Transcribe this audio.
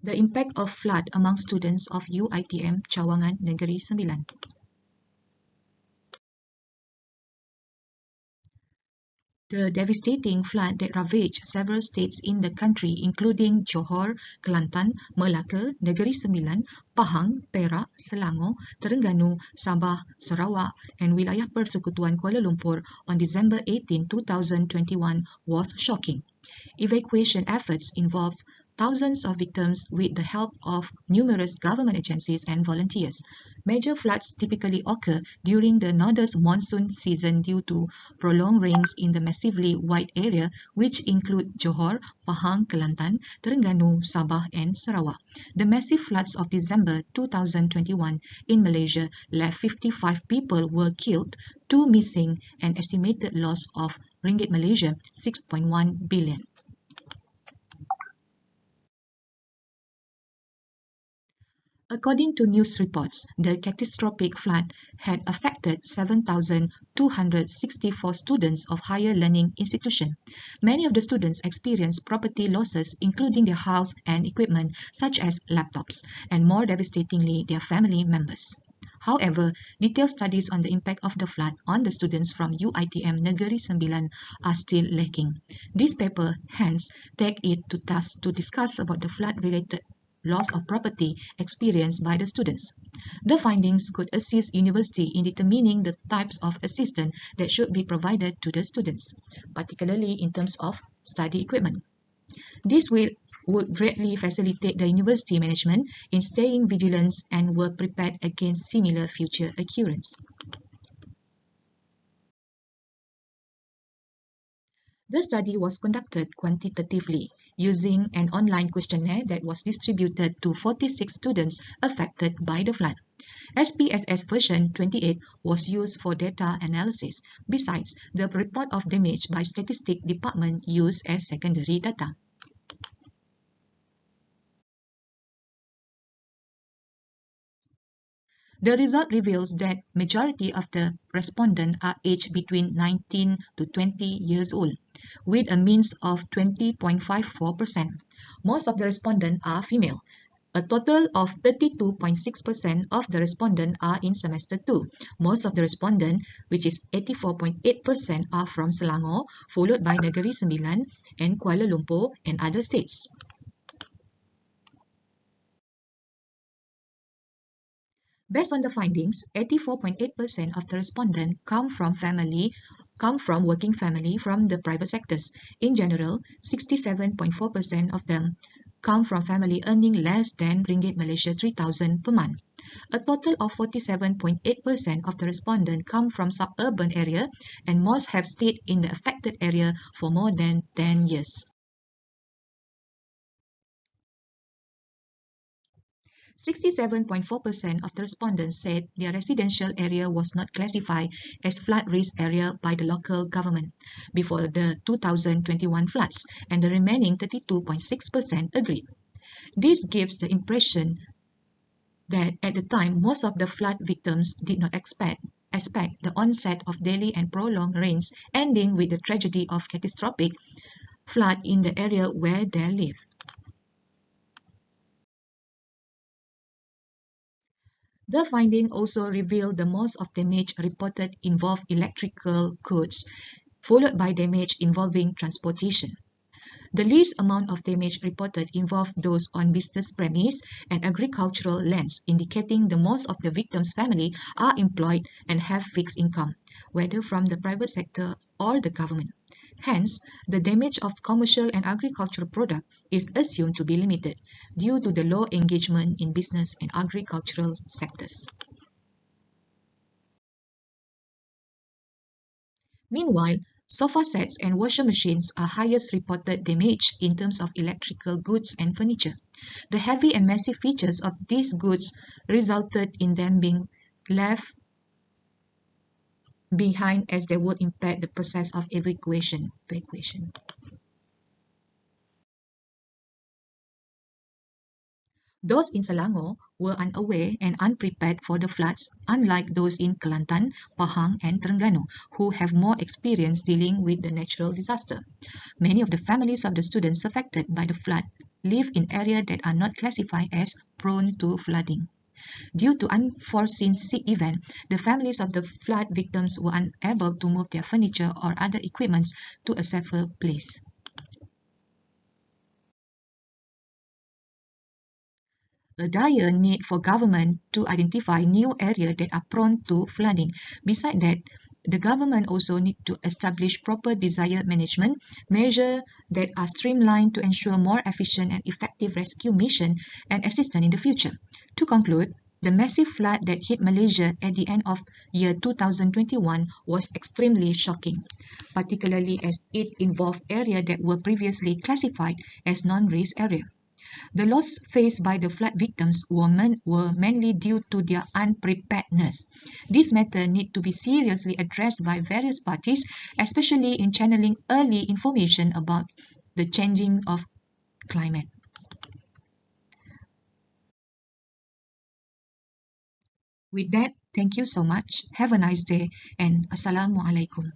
The impact of flood among students of UiTM Cawangan Negeri Sembilan. The devastating flood that ravaged several states in the country, including Johor, Kelantan, Melaka, Negeri Sembilan, Pahang, Perak, Selangor, Terengganu, Sabah, Sarawak, and Wilayah Persekutuan Kuala Lumpur on December 18, 2021 was shocking. Evacuation efforts involved thousands of victims with the help of numerous government agencies and volunteers. Major floods typically occur during the northern monsoon season due to prolonged rains in the massively wide area, which include Johor, Pahang, Kelantan, Terengganu, Sabah, and Sarawak. The massive floods of December 2021 in Malaysia left 55 people were killed, 2 missing, and estimated loss of ringgit Malaysia 6.1 billion. According to news reports, the catastrophic flood had affected 7,264 students of higher learning institutions. Many of the students experienced property losses, including their house and equipment, such as laptops, and more devastatingly, their family members. However, detailed studies on the impact of the flood on the students from UiTM Negeri Sembilan are still lacking. This paper, hence, takes it to task to discuss about the flood-related loss of property experienced by the students. The findings could assist university in determining the types of assistance that should be provided to the students, particularly in terms of study equipment. This would greatly facilitate the university management in staying vigilant and were prepared against similar future occurrence. The study was conducted quantitatively, using an online questionnaire that was distributed to 46 students affected by the flood. SPSS version 28 was used for data analysis. Besides, the report of damage by Statistics Department used as secondary data. The result reveals that majority of the respondents are aged between 19 to 20 years old, with a means of 20.54%. Most of the respondents are female. A total of 32.6% of the respondents are in semester 2. Most of the respondents, which is 84.8%, are from Selangor, followed by Negeri Sembilan and Kuala Lumpur and other states. Based on the findings, 84.8% of the respondents come from working family from the private sectors. In general, 67.4% of them come from family earning less than ringgit Malaysia 3,000 per month. A total of 47.8% of the respondents come from suburban area, and most have stayed in the affected area for more than 10 years. 67.4% of the respondents said their residential area was not classified as flood risk area by the local government before the 2021 floods, and the remaining 32.6% agreed. This gives the impression that at the time, most of the flood victims did not expect the onset of daily and prolonged rains, ending with the tragedy of catastrophic flood in the area where they live. The finding also revealed the most of damage reported involved electrical goods, followed by damage involving transportation. The least amount of damage reported involved those on business premise and agricultural lands, indicating the most of the victims' family are employed and have fixed income, whether from the private sector or the government. Hence, the damage of commercial and agricultural product is assumed to be limited due to the low engagement in business and agricultural sectors. Meanwhile, sofa sets and washing machines are highest reported damage in terms of electrical goods and furniture. The heavy and massive features of these goods resulted in them being left behind, as they would impact the process of evacuation. Those in Selangor were unaware and unprepared for the floods, unlike those in Kelantan, Pahang, and Terengganu, who have more experience dealing with the natural disaster. Many of the families of the students affected by the flood live in areas that are not classified as prone to flooding. Due to unforeseen sea event, the families of the flood victims were unable to move their furniture or other equipment to a safer place. A dire need for government to identify new areas that are prone to flooding. Besides that, the government also need to establish proper disaster management measures that are streamlined to ensure more efficient and effective rescue mission and assistance in the future. To conclude, the massive flood that hit Malaysia at the end of year 2021 was extremely shocking, particularly as it involved areas that were previously classified as non-risk areas. The loss faced by the flood victims were mainly due to their unpreparedness. This matter needs to be seriously addressed by various parties, especially in channeling early information about the changing of climate. With that, thank you so much. Have a nice day and Assalamualaikum.